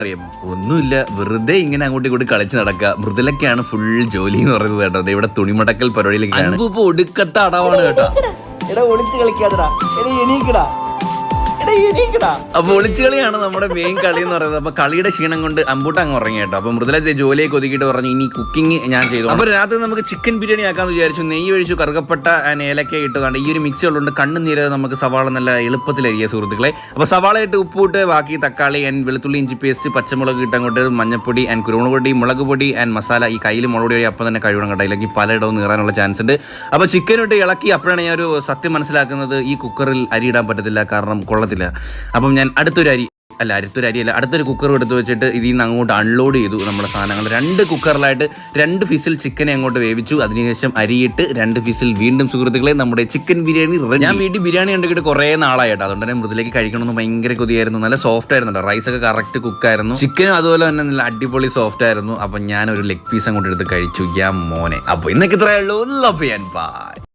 അറിയാം ഒന്നുമില്ല, വെറുതെ ഇങ്ങനെ അങ്ങോട്ടും ഇങ്ങോട്ട് കളിച്ച് നടക്കുക. മൃദുലൊക്കെയാണ് ഫുൾ ജോലി എന്ന് പറയുന്നത് കേട്ടോ. ഇവിടെ തുണിമടക്കൽ പരിപാടിയിലേക്കാണ്. ഇപ്പൊ ഒടുക്കത്ത അടവാണ് കേട്ടോ. ഒളിച്ച് കളിക്കാതെടാ, എണീക്കടാ. അപ്പൊ ഒളിച്ചുകളിയാണ് നമ്മുടെ മെയിൻ കളി എന്ന് പറയുന്നത്. അപ്പൊ കളിയുടെ ക്ഷീണം കൊണ്ട് അമ്പൂട്ട അങ്ങ് ഉറങ്ങി കേട്ടോ. അപ്പൊ മൃദുല ജോലിയൊക്കെ ഒതുക്കിയിട്ട് പറഞ്ഞു ഇനി കുക്കിംഗ് ഞാൻ ചെയ്തു. അപ്പൊ രാത്രി നമുക്ക് ചിക്കൻ ബിരിയാണി ആക്കാന്ന് വിചാരിച്ചു. നെയ്യ് ഒഴിച്ചു, കറുകപ്പെട്ട ഏലക്ക ഇട്ടതാണ്. ഈ ഒരു മിക്സ് ഉള്ളതുകൊണ്ട് കണ്ണു നീര് നമുക്ക് സവാള നല്ല എളുപ്പത്തിലരിയ സുഹൃത്തുക്കളെ. അപ്പൊ സവാള ഇട്ട് ഉപ്പിട്ട് ബാക്കി തക്കാളി ആൻഡ് വെളുത്തുള്ളി ഇഞ്ചി പേസ്റ്റ് പച്ചമുളക് ഇട്ടങ്ങോട്ട് മഞ്ഞപ്പൊടി ആൻഡ് കുരുമുളക് പൊടി മുളക് പൊടി ആൻഡ് മസാല. ഈ കയ്യിൽ മുളക് പൊടി അപ്പം തന്നെ കഴിയണം കേട്ടോ, ഇല്ലെങ്കിൽ പലയിടവും നീറാനുള്ള ചാൻസ് ഉണ്ട്. അപ്പൊ ചിക്കൻ ഇട്ട് ഇളക്കി. അപ്പോഴാണ് ഞാൻ ഒരു സത്യം മനസ്സിലാക്കുന്നത്, ഈ കുക്കറിൽ അരി ഇടാൻ പറ്റത്തില്ല, കാരണം കൊള്ളത്തില്ല. അപ്പം ഞാൻ അടുത്തൊരു കുക്കർ എടുത്ത് വെച്ചിട്ട് ഇതിൽ നിന്ന് അങ്ങോട്ട് അൺലോഡ് ചെയ്തു നമ്മുടെ സാധനങ്ങൾ. 2 കുക്കറിലായിട്ട് 2 ഫിസിൽ ചിക്കനെ അങ്ങോട്ട് വേവിച്ചു. അതിനുശേഷം അരിയിട്ട് 2 ഫിസിൽ വീണ്ടും സുഹൃത്തുക്കളെ നമ്മുടെ ചിക്കൻ ബിരിയാണി. ഞാൻ വീട്ടിൽ ബിരിയാണി ഉണ്ടാക്കിയിട്ട് കുറേ നാളായിട്ടോ. അതുകൊണ്ട് തന്നെ മൃദുലേക്ക് കഴിക്കണമെന്ന് ഭയങ്കര കൊതിയായിരുന്നു. നല്ല സോഫ്റ്റ് ആയിരുന്നു, റൈസൊക്കെ കറക്റ്റ് കുക്കായിരുന്നു. ചിക്കനും അതുപോലെ തന്നെ നല്ല അടിപൊളി സോഫ്റ്റ് ആയിരുന്നു. അപ്പം ഞാൻ ഒരു ലെഗ് പീസ് അങ്ങോട്ട് എടുത്ത് കഴിച്ചു. മോനെ. അപ്പോൾ ഇന്നൊക്കെ ഇത്രയേ ഉള്ളൂ. ലവ് ചെയ്യാൻ ബൈ.